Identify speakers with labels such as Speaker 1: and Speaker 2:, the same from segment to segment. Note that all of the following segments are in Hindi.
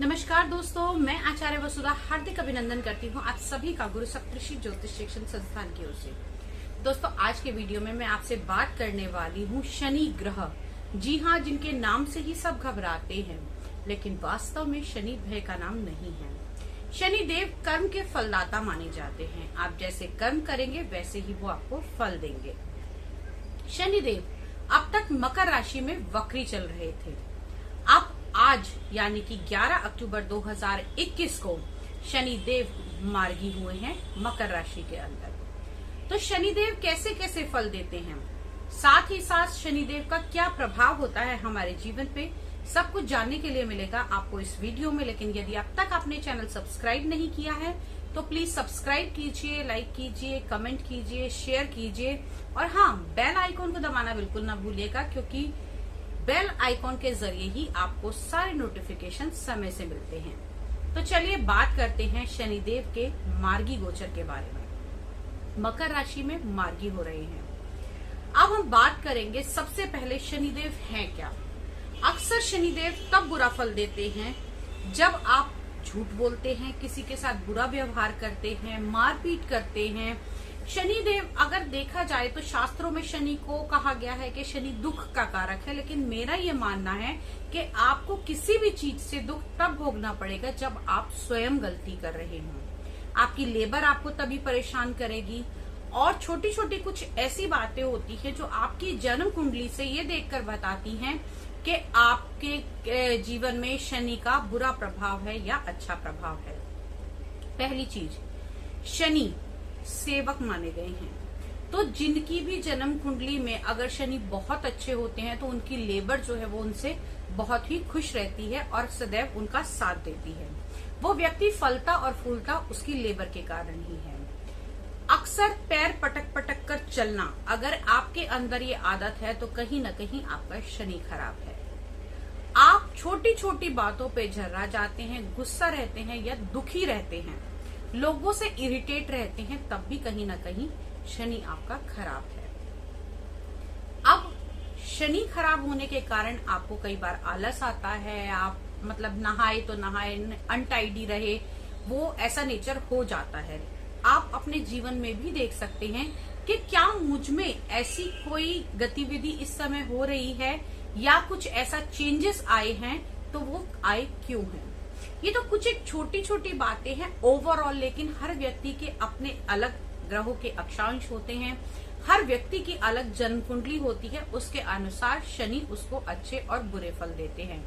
Speaker 1: नमस्कार दोस्तों, मैं आचार्य वसुधा हार्दिक अभिनंदन करती हूँ आप सभी का गुरु सप्तऋषि ज्योतिष शिक्षण संस्थान की ओर से। दोस्तों, आज के वीडियो में मैं आपसे बात करने वाली हूँ शनि ग्रह। जी हाँ, जिनके नाम से ही सब घबराते हैं, लेकिन वास्तव में शनि भय का नाम नहीं है। शनि देव कर्म के फलदाता माने जाते हैं। आप जैसे कर्म करेंगे वैसे ही वो आपको फल देंगे। शनि देव अब तक मकर राशि में वक्री चल रहे थे। अब आज यानी कि 11 अक्टूबर 2021 को शनि देव मार्गी हुए हैं मकर राशि के अंदर। तो शनि देव कैसे कैसे फल देते हैं, साथ ही साथ शनि देव का क्या प्रभाव होता है हमारे जीवन पे, सब कुछ जानने के लिए मिलेगा आपको इस वीडियो में। लेकिन यदि अब तक आपने चैनल सब्सक्राइब नहीं किया है तो प्लीज सब्सक्राइब कीजिए, लाइक कीजिए, कमेंट कीजिए, शेयर कीजिए और हाँ, बेल आइकॉन को दबाना बिल्कुल ना भूलिएगा, क्योंकि बेल आइकॉन के जरिए ही आपको सारे नोटिफिकेशन समय से मिलते हैं। तो चलिए बात करते हैं शनिदेव के मार्गी गोचर के बारे में। मकर राशि में मार्गी हो रहे हैं। अब हम बात करेंगे सबसे पहले शनिदेव हैं क्या। अक्सर शनिदेव तब बुरा फल देते हैं जब आप झूठ बोलते हैं, किसी के साथ बुरा व्यवहार करते हैं, मारपीट करते हैं। शनिदेव अगर देखा जाए तो शास्त्रों में शनि को कहा गया है कि शनि दुख का कारक है, लेकिन मेरा ये मानना है कि आपको किसी भी चीज से दुख तब भोगना पड़ेगा जब आप स्वयं गलती कर रहे हों। आपकी लेबर आपको तभी परेशान करेगी और छोटी छोटी कुछ ऐसी बातें होती है जो आपकी जन्म कुंडली से ये देखकर बताती हैं कि आपके जीवन में शनि का बुरा प्रभाव है या अच्छा प्रभाव है। पहली चीज, शनि सेवक माने गए हैं। तो जिनकी भी जन्म कुंडली में अगर शनि बहुत अच्छे होते हैं तो उनकी लेबर जो है वो उनसे बहुत ही खुश रहती है और सदैव उनका साथ देती है। वो व्यक्ति फलता और फूलता उसकी लेबर के कारण ही है। अक्सर पैर पटक पटक कर चलना, अगर आपके अंदर ये आदत है तो कहीं न कहीं आपका शनि खराब है। आप छोटी छोटी बातों पे झर्रा जाते हैं, गुस्सा रहते हैं या दुखी रहते हैं, लोगों से इरिटेट रहते हैं, तब भी कहीं ना कहीं शनि आपका खराब है। अब शनि खराब होने के कारण आपको कई बार आलस आता है, आप मतलब नहाए तो नहाए, अनटाइडी रहे, वो ऐसा नेचर हो जाता है। आप अपने जीवन में भी देख सकते हैं कि क्या मुझ में ऐसी कोई गतिविधि इस समय हो रही है या कुछ ऐसा चेंजेस आए हैं, तो वो आए क्यों हैं। ये तो कुछ एक छोटी छोटी बातें हैं ओवरऑल, लेकिन हर व्यक्ति के अपने अलग ग्रहों के अक्षांश होते हैं, हर व्यक्ति की अलग जन्म कुंडली होती है, उसके अनुसार शनि उसको अच्छे और बुरे फल देते हैं।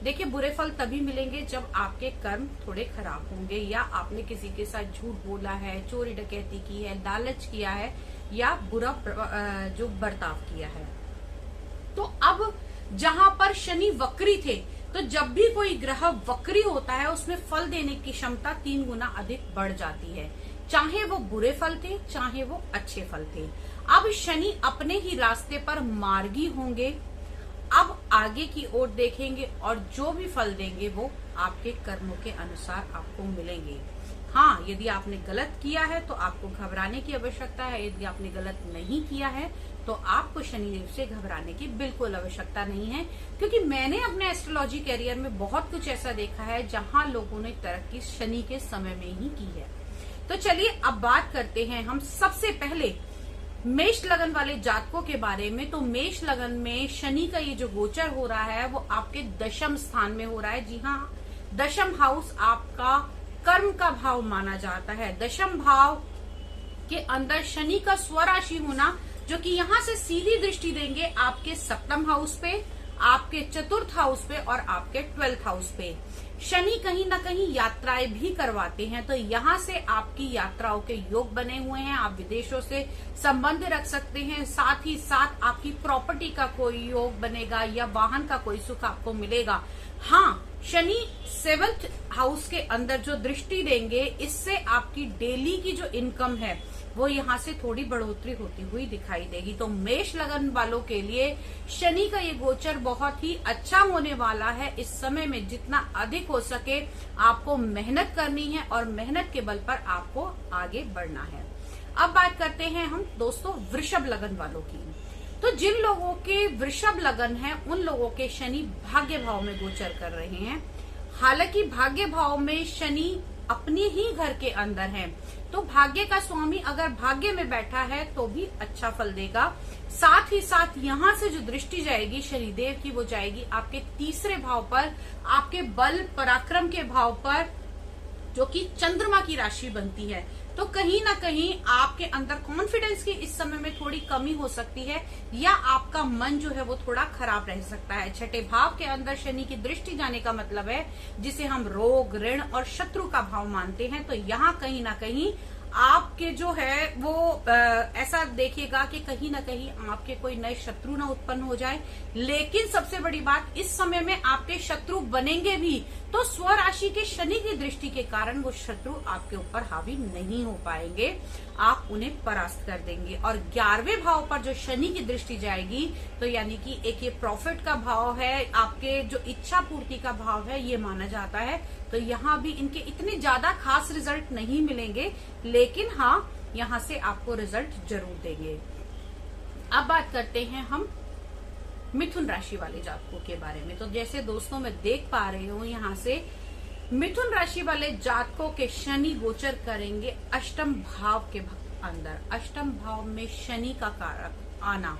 Speaker 1: देखिए, बुरे फल तभी मिलेंगे जब आपके कर्म थोड़े खराब होंगे या आपने किसी के साथ झूठ बोला है, चोरी डकैती की है, लालच किया है या बुरा जो बर्ताव किया है। तो अब जहां पर शनि वक्री थे, तो जब भी कोई ग्रह वक्री होता है उसमें फल देने की क्षमता 3 गुना अधिक बढ़ जाती है, चाहे वो बुरे फल थे चाहे वो अच्छे फल थे। अब शनि अपने ही रास्ते पर मार्गी होंगे, अब आगे की ओर देखेंगे और जो भी फल देंगे वो आपके कर्मों के अनुसार आपको मिलेंगे। हाँ, यदि आपने गलत किया है तो आपको घबराने की आवश्यकता है, यदि आपने गलत नहीं किया है तो आपको शनिदेव से घबराने की बिल्कुल आवश्यकता नहीं है, क्योंकि मैंने अपने एस्ट्रोलॉजी कैरियर में बहुत कुछ ऐसा देखा है जहां लोगों ने तरक्की शनि के समय में ही की है। तो चलिए अब बात करते हैं हम सबसे पहले मेष लगन वाले जातकों के बारे में। तो मेष लगन में शनि का ये जो गोचर हो रहा है वो आपके दशम स्थान में हो रहा है। जी हाँ, दशम हाउस आपका कर्म का भाव माना जाता है। दशम भाव के अंदर शनि का स्वराशि होना, जो कि यहाँ से सीधी दृष्टि देंगे आपके सप्तम हाउस पे, आपके चतुर्थ हाउस पे और आपके 12th हाउस पे। शनि कहीं ना कहीं यात्राएं भी करवाते हैं, तो यहाँ से आपकी यात्राओं के योग बने हुए हैं। आप विदेशों से संबंध रख सकते हैं, साथ ही साथ आपकी प्रॉपर्टी का कोई योग बनेगा या वाहन का कोई सुख आपको मिलेगा। हाँ, शनि 7th हाउस के अंदर जो दृष्टि देंगे, इससे आपकी डेली की जो इनकम है वो यहाँ से थोड़ी बढ़ोतरी होती हुई दिखाई देगी। तो मेष लगन वालों के लिए शनि का ये गोचर बहुत ही अच्छा होने वाला है। इस समय में जितना अधिक हो सके आपको मेहनत करनी है और मेहनत के बल पर आपको आगे बढ़ना है। अब बात करते हैं हम दोस्तों वृषभ लगन वालों की। तो जिन लोगों के वृषभ लगन है उन लोगों के शनि भाग्य भाव में गोचर कर रहे हैं। हालांकि भाग्य भाव में शनि अपने ही घर के अंदर है, तो भाग्य का स्वामी अगर भाग्य में बैठा है तो भी अच्छा फल देगा। साथ ही साथ यहाँ से जो दृष्टि जाएगी शनिदेव की, वो जाएगी आपके तीसरे भाव पर, आपके बल पराक्रम के भाव पर, जो कि चंद्रमा की राशि बनती है। तो कहीं ना कहीं आपके अंदर कॉन्फिडेंस की इस समय में थोड़ी कमी हो सकती है, या आपका मन जो है वो थोड़ा खराब रह सकता है। छठे भाव के अंदर शनि की दृष्टि जाने का मतलब है जिसे हम रोग, ऋण और शत्रु का भाव मानते हैं। तो यहाँ कहीं ना कहीं आपके जो है वो ऐसा देखिएगा कि कहीं ना कहीं आपके कोई नए शत्रु ना उत्पन्न हो जाए। लेकिन सबसे बड़ी बात, इस समय में आपके शत्रु बनेंगे भी तो स्वराशि के शनि की दृष्टि के कारण वो शत्रु आपके ऊपर हावी नहीं हो पाएंगे, आप उन्हें परास्त कर देंगे। और 11वें भाव पर जो शनि की दृष्टि जाएगी, तो यानी कि एक ये प्रॉफिट का भाव है, आपके जो इच्छा पूर्ति का भाव है ये माना जाता है। तो यहाँ भी इनके इतने ज्यादा खास रिजल्ट नहीं मिलेंगे, लेकिन हाँ यहाँ से आपको रिजल्ट जरूर देंगे। अब बात करते हैं हम मिथुन राशि वाले जातकों के बारे में। तो जैसे दोस्तों मैं देख पा रही हूँ यहाँ से मिथुन राशि वाले जातकों के शनि गोचर करेंगे अष्टम भाव के अंदर। अष्टम भाव में शनि का कारक आना,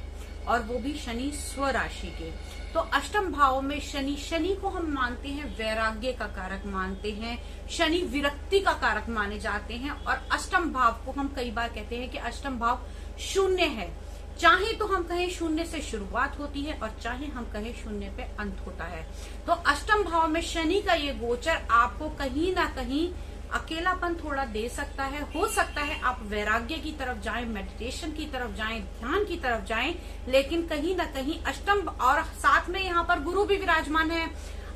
Speaker 1: और वो भी शनि स्वराशि के। तो अष्टम भाव में शनि को हम मानते हैं वैराग्य का कारक मानते हैं, शनि विरक्ति का कारक माने जाते हैं। और अष्टम भाव को हम कई बार कहते हैं कि अष्टम भाव शून्य है। चाहे तो हम कहें शून्य से शुरुआत होती है और चाहे हम कहें शून्य पे अंत होता है। तो अष्टम भाव में शनि का ये गोचर आपको कहीं ना कहीं अकेलापन थोड़ा दे सकता है। हो सकता है आप वैराग्य की तरफ जाएं, मेडिटेशन की तरफ जाएं, ध्यान की तरफ जाएं, लेकिन कहीं ना कहीं अष्टम, और साथ में यहाँ पर गुरु भी विराजमान है।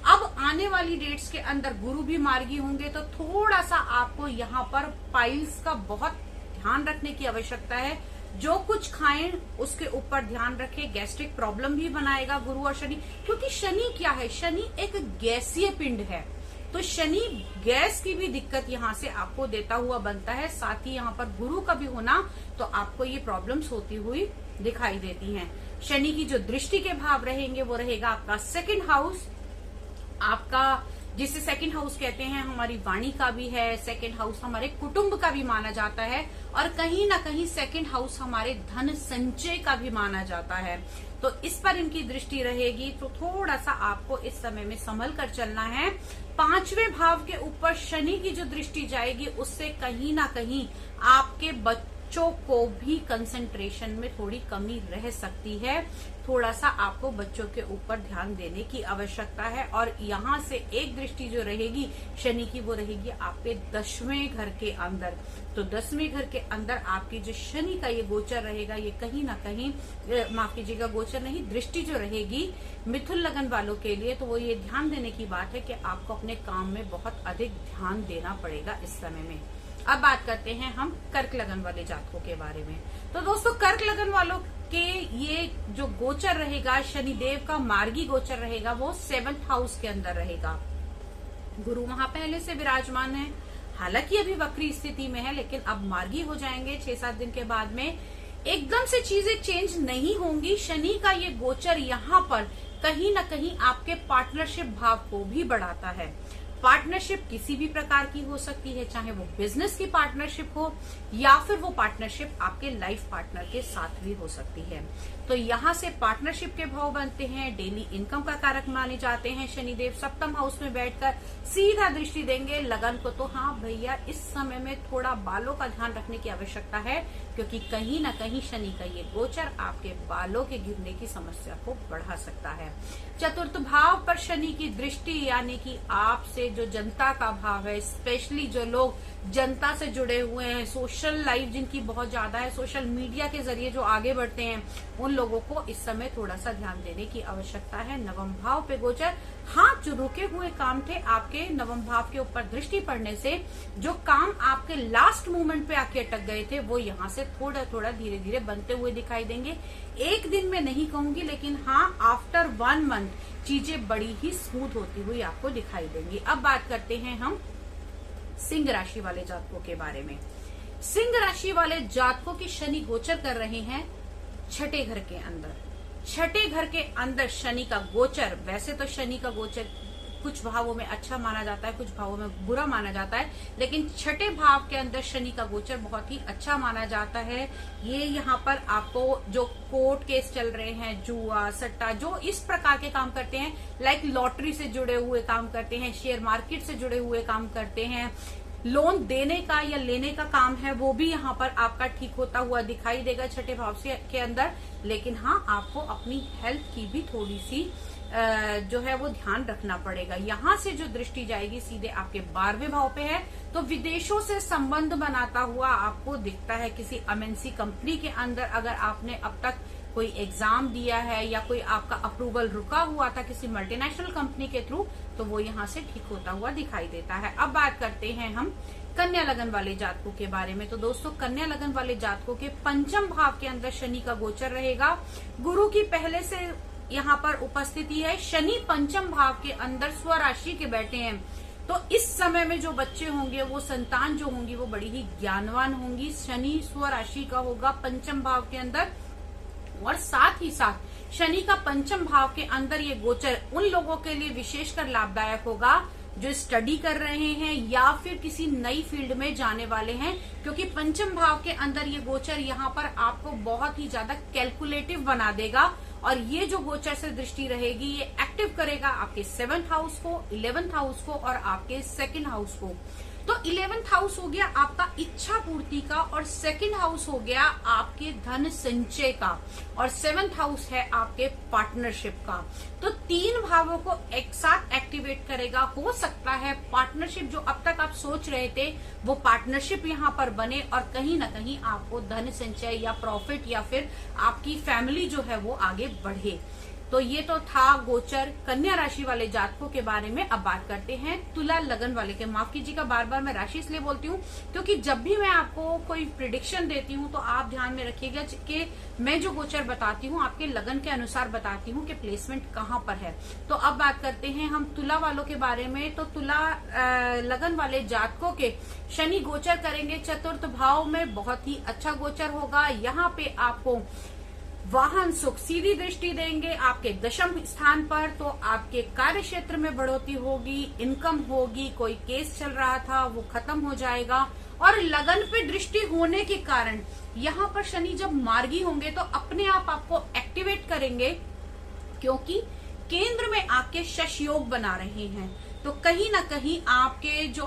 Speaker 1: अब आने वाली डेट्स के अंदर गुरु भी मार्गी होंगे, तो थोड़ा सा आपको यहाँ पर पाइल्स का बहुत ध्यान रखने की आवश्यकता है। जो कुछ खाएं उसके ऊपर ध्यान रखें। गैस्ट्रिक प्रॉब्लम भी बनाएगा गुरु और शनि, क्योंकि शनि क्या है, शनि एक गैसीय पिंड है। तो शनि गैस की भी दिक्कत यहाँ से आपको देता हुआ बनता है। साथ ही यहाँ पर गुरु का भी होना, तो आपको ये प्रॉब्लम्स होती हुई दिखाई देती हैं। शनि की जो दृष्टि के भाव रहेंगे वो रहेगा आपका सेकंड हाउस, आपका जिसे सेकंड हाउस कहते हैं, हमारी वाणी का भी है। सेकंड हाउस हमारे कुटुंब का भी माना जाता है, और कहीं ना कहीं सेकंड हाउस हमारे धन संचय का भी माना जाता है। तो इस पर इनकी दृष्टि रहेगी, तो थोड़ा सा आपको इस समय में संभल कर चलना है। 5वें भाव के ऊपर शनि की जो दृष्टि जाएगी, उससे कहीं ना कहीं आपके बच्चों को भी कंसंट्रेशन में थोड़ी कमी रह सकती है। थोड़ा सा आपको बच्चों के ऊपर ध्यान देने की आवश्यकता है। और यहाँ से एक दृष्टि जो रहेगी शनि की, वो रहेगी आपके 10वें घर के अंदर। तो 10वें घर के अंदर आपकी जो शनि का ये गोचर रहेगा, ये कहीं ना कहीं, माफ कीजिएगा, गोचर नहीं, दृष्टि जो रहेगी मिथुन लगन वालों के लिए, तो वो ये ध्यान देने की बात है कि आपको अपने काम में बहुत अधिक ध्यान देना पड़ेगा इस समय में। अब बात करते हैं हम कर्क लगन वाले जातकों के बारे में। तो दोस्तों कर्क लगन वालों के ये जो गोचर रहेगा, शनिदेव का मार्गी गोचर रहेगा, वो 7th हाउस के अंदर रहेगा। गुरु वहां पहले से विराजमान है, हालांकि अभी वक्री स्थिति में है, लेकिन अब मार्गी हो जाएंगे 6-7 दिन के बाद में। एकदम से चीजें चेंज नहीं होंगी। शनि का ये गोचर यहाँ पर कहीं ना कहीं आपके पार्टनरशिप भाव को भी बढ़ाता है। पार्टनरशिप किसी भी प्रकार की हो सकती है, चाहे वो बिजनेस की पार्टनरशिप हो या फिर वो पार्टनरशिप आपके लाइफ पार्टनर के साथ भी हो सकती है। तो यहाँ से पार्टनरशिप के भाव बनते हैं, डेली इनकम का कारक माने जाते हैं। शनिदेव 7th हाउस में बैठकर सीधा दृष्टि देंगे लगन को। तो हाँ भैया, इस समय में थोड़ा बालों का ध्यान रखने की आवश्यकता है, क्योंकि कहीं ना कहीं शनि का ये गोचर आपके बालों के गिरने की समस्या को बढ़ा सकता है। 4th भाव पर शनि की दृष्टि, यानी कि आपसे जो जनता का भाव है, स्पेशली जो लोग जनता से जुड़े हुए हैं, सोशल लाइफ जिनकी बहुत ज्यादा है, सोशल मीडिया के जरिए जो आगे बढ़ते हैं, उन लोगों को इस समय थोड़ा सा ध्यान देने की आवश्यकता है। 9वें भाव पे गोचर, हाँ, जो रुके हुए काम थे आपके 9वें भाव के ऊपर दृष्टि पड़ने से, जो काम आपके लास्ट मोमेंट पे आके अटक गए थे, वो यहाँ से थोड़ा थोड़ा धीरे धीरे बनते हुए दिखाई देंगे। एक दिन में नहीं कहूंगी, लेकिन हाँ, आफ्टर 1 मंथ चीजें बड़ी ही स्मूथ होती हुई आपको दिखाई देंगी। अब बात करते हैं हम सिंह राशि वाले जातकों के बारे में। सिंह राशि वाले जातकों की शनि गोचर कर रहे हैं 6ठे घर के अंदर। 6ठे घर के अंदर शनि का गोचर, वैसे तो शनि का गोचर कुछ भावों में अच्छा माना जाता है, कुछ भावों में बुरा माना जाता है, लेकिन छठे भाव के अंदर शनि का गोचर बहुत ही अच्छा माना जाता है। ये यहाँ पर आपको जो कोर्ट केस चल रहे हैं, जुआ सट्टा, जो इस प्रकार के काम करते हैं, लाइक लॉटरी से जुड़े हुए काम करते हैं, शेयर मार्केट से जुड़े हुए काम करते हैं, लोन देने का या लेने का काम है, वो भी यहाँ पर आपका ठीक होता हुआ दिखाई देगा छठे भाव से के अंदर। लेकिन हाँ, आपको अपनी हेल्थ की भी थोड़ी सी जो है वो ध्यान रखना पड़ेगा। यहाँ से जो दृष्टि जाएगी सीधे आपके 12वें भाव पे है, तो विदेशों से संबंध बनाता हुआ आपको दिखता है। किसी एमएनसी कंपनी के अंदर अगर आपने अब तक कोई एग्जाम दिया है या कोई आपका अप्रूवल रुका हुआ था किसी मल्टीनेशनल कंपनी के थ्रू, तो वो यहाँ से ठीक होता हुआ दिखाई देता है। अब बात करते हैं हम कन्या लगन वाले जातकों के बारे में। तो दोस्तों, कन्या लगन वाले जातकों के पंचम भाव के अंदर शनि का गोचर रहेगा। गुरु की पहले से यहाँ पर उपस्थिति है। शनि पंचम भाव के अंदर स्वराशि के बैठे हैं, तो इस समय में जो बच्चे होंगे, वो संतान जो होंगी, वो बड़ी ही ज्ञानवान होंगी। शनि स्वराशि का होगा पंचम भाव के अंदर, और साथ ही साथ शनि का पंचम भाव के अंदर ये गोचर उन लोगों के लिए विशेषकर लाभदायक होगा जो स्टडी कर रहे हैं या फिर किसी नई फील्ड में जाने वाले हैं, क्योंकि पंचम भाव के अंदर ये गोचर यहाँ पर आपको बहुत ही ज्यादा कैलकुलेटिव बना देगा। और ये जो गोचर से दृष्टि रहेगी, ये एक्टिव करेगा आपके 7th हाउस को, 11th हाउस को और आपके 2nd हाउस को। तो 11th हाउस हो गया आपका इच्छा पूर्ति का, और 2nd हाउस हो गया आपके धन संचय का, और 7th हाउस है आपके पार्टनरशिप का। तो 3 भावों को एक साथ एक्टिवेट करेगा। हो सकता है पार्टनरशिप जो अब तक आप सोच रहे थे, वो पार्टनरशिप यहाँ पर बने और कहीं ना कहीं आपको धन संचय या प्रॉफिट या फिर आपकी फैमिली जो है वो आगे बढ़े। तो ये तो था गोचर कन्या राशि वाले जातकों के बारे में। अब बात करते हैं तुला लगन वाले के। माफ कीजिएगा, बार बार मैं राशि इसलिए बोलती हूँ क्योंकि जब भी मैं आपको कोई प्रिडिक्शन देती हूँ तो आप ध्यान में रखिएगा कि मैं जो गोचर बताती हूँ आपके लगन के अनुसार बताती हूँ कि प्लेसमेंट कहाँ पर है। तो अब बात करते हैं हम तुला वालों के बारे में। तो तुला लगन वाले जातकों के शनि गोचर करेंगे 4th भाव में, बहुत ही अच्छा गोचर होगा। यहाँ पे आपको वाहन सुख सीधी दृष्टि देंगे आपके 10वें स्थान पर। तो आपके कार्य क्षेत्र में बढ़ोतरी होगी, इनकम होगी, कोई केस चल रहा था वो खत्म हो जाएगा। और लगन पे दृष्टि होने के कारण यहाँ पर शनि जब मार्गी होंगे तो अपने आप आपको एक्टिवेट करेंगे, क्योंकि केंद्र में आपके शश योग बना रहे हैं। तो कहीं ना कहीं आपके जो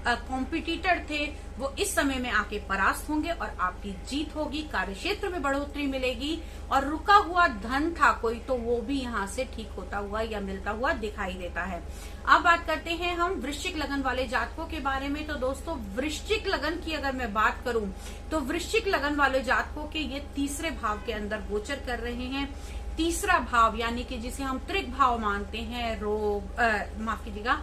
Speaker 1: कॉम्पिटिटर थे वो इस समय में आके परास्त होंगे और आपकी जीत होगी। कार्य क्षेत्र में बढ़ोतरी मिलेगी और रुका हुआ धन था कोई, तो वो भी यहाँ से ठीक होता हुआ या मिलता हुआ दिखाई देता है। अब बात करते हैं हम वृश्चिक लगन वाले जातकों के बारे में। तो दोस्तों, वृश्चिक लगन की अगर मैं बात करूं तो वृश्चिक लगन वाले जातकों के ये 3रे भाव के अंदर गोचर कर रहे हैं। 3रा भाव यानी कि जिसे हम त्रिक भाव मानते हैं, माफ कीजिएगा,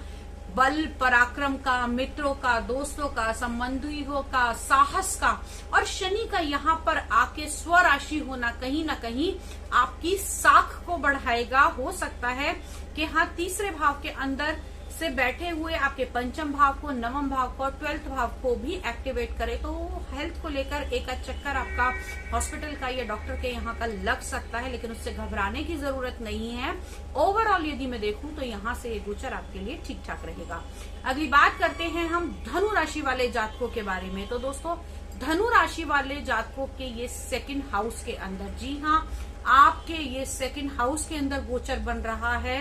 Speaker 1: बल पराक्रम का, मित्रों का, दोस्तों का, संबंधियों का, साहस का, और शनि का यहाँ पर आके स्वराशि होना कहीं ना कहीं आपकी साख को बढ़ाएगा। हो सकता है कि हाँ 3रे भाव के अंदर से बैठे हुए आपके 5th भाव को, 9वें भाव को, 12th भाव को भी एक्टिवेट करे। तो हेल्थ को लेकर एक चक्कर आपका हॉस्पिटल का या डॉक्टर के यहाँ का लग सकता है, लेकिन उससे घबराने की जरूरत नहीं है। ओवरऑल यदि मैं देखूं तो यहाँ से ये गोचर आपके लिए ठीक ठाक रहेगा। अगली बात करते हैं हम धनु राशि वाले जातकों के बारे में। तो दोस्तों, धनु राशि वाले जातकों के ये 2nd हाउस के अंदर, जी हाँ, आपके ये 2nd हाउस के अंदर गोचर बन रहा है।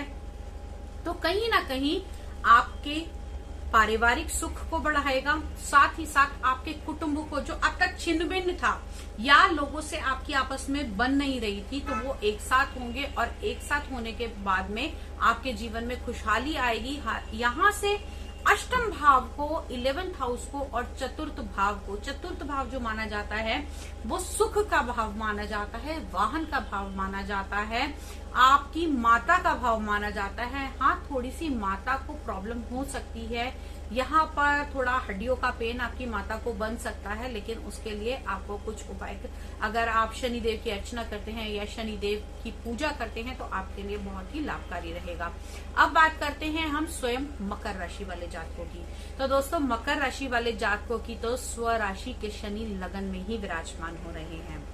Speaker 1: तो कहीं ना कहीं आपके पारिवारिक सुख को बढ़ाएगा, साथ ही साथ आपके कुटुंब को जो अब तक छिन्न भिन्न था या लोगों से आपकी आपस में बन नहीं रही थी, तो वो एक साथ होंगे और एक साथ होने के बाद में आपके जीवन में खुशहाली आएगी। यहाँ से 8th भाव को, 11th हाउस को और 4th भाव को, 4th भाव जो माना जाता है वो सुख का भाव माना जाता है, वाहन का भाव माना जाता है, आपकी माता का भाव माना जाता है। हाँ, थोड़ी सी माता को प्रॉब्लम हो सकती है, यहाँ पर थोड़ा हड्डियों का पेन आपकी माता को बन सकता है, लेकिन उसके लिए आपको कुछ उपाय, अगर आप शनिदेव की अर्चना करते हैं या शनिदेव की पूजा करते हैं तो आपके लिए बहुत ही लाभकारी रहेगा। अब बात करते हैं हम स्वयं मकर राशि वाले जातकों की। तो दोस्तों, मकर राशि वाले जातकों की तो स्व राशि के शनि लगन में ही विराजमान हो रहे हैं।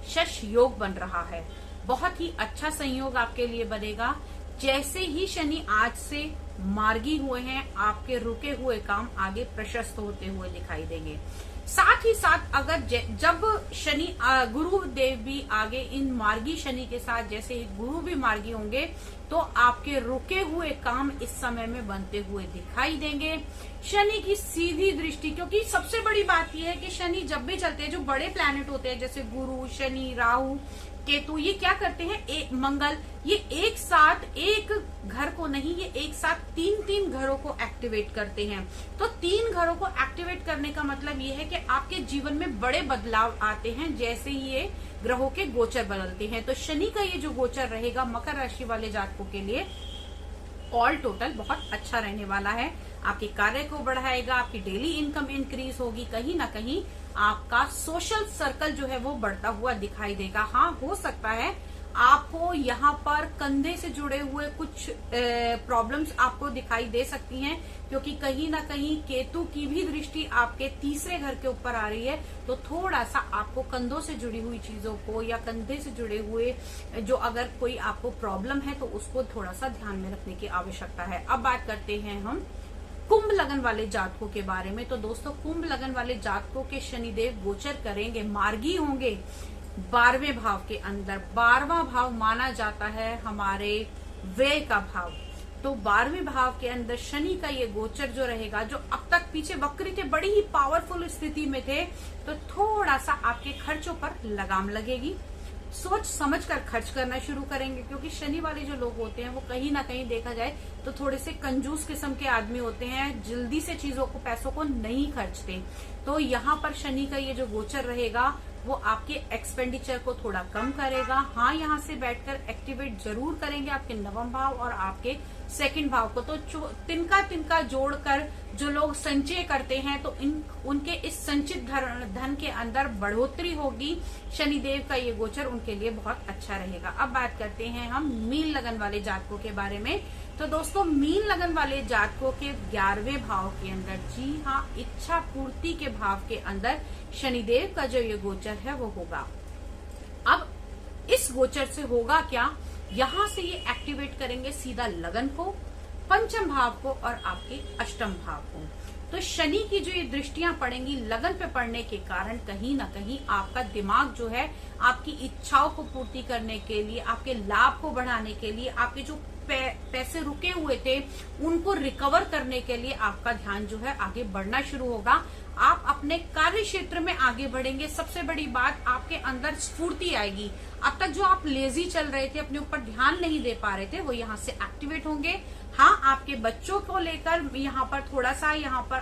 Speaker 1: शश योग बन रहा है, बहुत ही अच्छा संयोग आपके लिए बनेगा। जैसे ही शनि आज से मार्गी हुए हैं, आपके रुके हुए काम आगे प्रशस्त होते हुए दिखाई देंगे। साथ ही साथ अगर जब शनि गुरु देव भी आगे इन मार्गी शनि के साथ जैसे गुरु भी मार्गी होंगे तो आपके रुके हुए काम इस समय में बनते हुए दिखाई देंगे। शनि की सीधी दृष्टि, क्योंकि सबसे बड़ी बात यह है कि शनि जब भी चलते हैं, जो बड़े प्लैनेट होते हैं जैसे गुरु, शनि, राहु, केतु, ये क्या करते हैं, मंगल, ये एक साथ एक घर को नहीं, ये एक साथ तीन घरों को एक्टिवेट करते हैं। तो 3 घरों को एक्टिवेट करने का मतलब ये है कि आपके जीवन में बड़े बदलाव आते हैं जैसे ही ये ग्रहों के गोचर बदलते हैं। तो शनि का ये जो गोचर रहेगा मकर राशि वाले जातकों के लिए ऑल टोटल बहुत अच्छा रहने वाला है। आपके कार्य को बढ़ाएगा, आपकी डेली इनकम इंक्रीज होगी, कहीं ना कहीं आपका सोशल सर्कल जो है वो बढ़ता हुआ दिखाई देगा। हाँ, हो सकता है आपको यहाँ पर कंधे से जुड़े हुए कुछ प्रॉब्लम्स आपको दिखाई दे सकती हैं, क्योंकि कहीं ना कहीं केतु की भी दृष्टि आपके तीसरे घर के ऊपर आ रही है। तो थोड़ा सा आपको कंधों से जुड़ी हुई चीजों को या कंधे से जुड़े हुए जो अगर कोई आपको प्रॉब्लम है तो उसको थोड़ा सा ध्यान में रखने की आवश्यकता है। अब बात करते हैं हम कुंभ लगन वाले जातकों के बारे में। तो दोस्तों, कुंभ लगन वाले जातकों के शनिदेव गोचर करेंगे, मार्गी होंगे 12वें भाव के अंदर। 12वां भाव माना जाता है हमारे व्यय का भाव। तो 12वें भाव के अंदर शनि का ये गोचर जो रहेगा, जो अब तक पीछे वक्री थे, बड़ी ही पावरफुल स्थिति में थे, तो थोड़ा सा आपके खर्चों पर लगाम लगेगी। सोच समझ कर खर्च करना शुरू करेंगे, क्योंकि शनि वाले जो लोग होते हैं वो कहीं ना कहीं देखा जाए तो थोड़े से कंजूस किस्म के आदमी होते हैं, जल्दी से चीजों को, पैसों को नहीं खर्चते। तो यहाँ पर शनि का ये जो गोचर रहेगा वो आपके एक्सपेंडिचर को थोड़ा कम करेगा। हाँ, यहाँ से बैठकर एक्टिवेट जरूर करेंगे आपके 9वां भाव और आपके 2nd भाव को। तो तिनका जोड़कर जो लोग संचय करते हैं तो उनके इस संचित धन के अंदर बढ़ोतरी होगी। शनिदेव का ये गोचर उनके लिए बहुत अच्छा रहेगा। अब बात करते हैं हम मीन लगन वाले जातकों के बारे में। तो दोस्तों, मीन लगन वाले जातकों के 11वें भाव के अंदर, जी हाँ, इच्छा पूर्ति के भाव के अंदर शनिदेव का जो ये गोचर है वो होगा। अब इस गोचर से होगा क्या, यहाँ से ये एक्टिवेट करेंगे सीधा लगन को, 5म भाव को और आपके 8म भाव को। तो शनि की जो ये दृष्टियां पड़ेंगी लगन पे पड़ने के कारण कहीं ना कहीं आपका दिमाग जो है आपकी इच्छाओं को पूर्ति करने के लिए, आपके लाभ को बढ़ाने के लिए, आपके जो पैसे रुके हुए थे उनको रिकवर करने के लिए आपका ध्यान जो है आगे बढ़ना शुरू होगा। आप अपने कार्य क्षेत्र में आगे बढ़ेंगे। सबसे बड़ी बात, आपके अंदर स्फूर्ति आएगी। अब तक जो आप लेजी चल रहे थे, अपने ऊपर ध्यान नहीं दे पा रहे थे, वो यहाँ से एक्टिवेट होंगे। हाँ, आपके बच्चों को लेकर यहाँ पर थोड़ा सा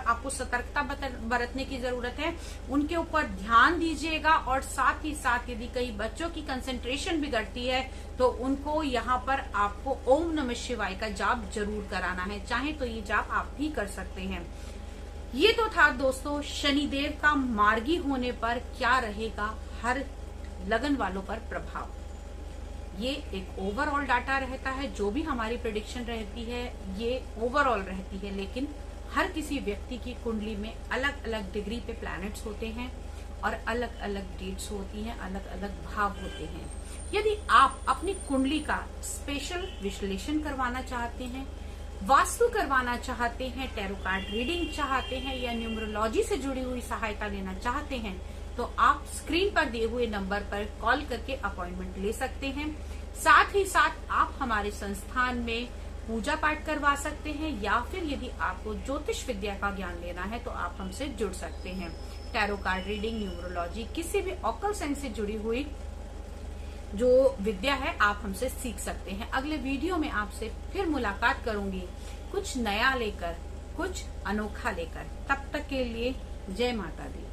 Speaker 1: आपको सतर्कता बरतने की जरूरत है, उनके ऊपर ध्यान दीजिएगा। और साथ ही साथ यदि कई बच्चों की कंसंट्रेशन बिगड़ती है तो उनको यहाँ पर आपको ओम नमः शिवाय का जाप जरूर कराना है। चाहे तो ये जाप आप भी कर सकते हैं। ये तो था दोस्तों शनिदेव का मार्गी होने पर क्या रहेगा हर लगन वालों पर प्रभाव। ये एक ओवरऑल डाटा रहता है, जो भी हमारी प्रेडिक्शन रहती है ये ओवरऑल रहती है, लेकिन हर किसी व्यक्ति की कुंडली में अलग अलग डिग्री पे प्लैनेट्स होते हैं और अलग अलग डेट्स होती हैं, अलग अलग भाव होते हैं। यदि आप अपनी कुंडली का स्पेशल विश्लेषण करवाना चाहते हैं, वास्तु करवाना चाहते हैं, टैरो कार्ड रीडिंग चाहते हैं या न्यूमरोलॉजी से जुड़ी हुई सहायता लेना चाहते हैं, तो आप स्क्रीन पर दिए हुए नंबर पर कॉल करके अपॉइंटमेंट ले सकते हैं। साथ ही साथ आप हमारे संस्थान में पूजा पाठ करवा सकते हैं, या फिर यदि आपको ज्योतिष विद्या का ज्ञान लेना है तो आप हमसे जुड़ सकते हैं। टैरो कार्ड रीडिंग, न्यूमरोलॉजी, किसी भी ऑकल्ट साइंस से जुड़ी हुई जो विद्या है आप हमसे सीख सकते हैं। अगले वीडियो में आपसे फिर मुलाकात करूंगी, कुछ नया लेकर, कुछ अनोखा लेकर। तब तक के लिए जय माता दी।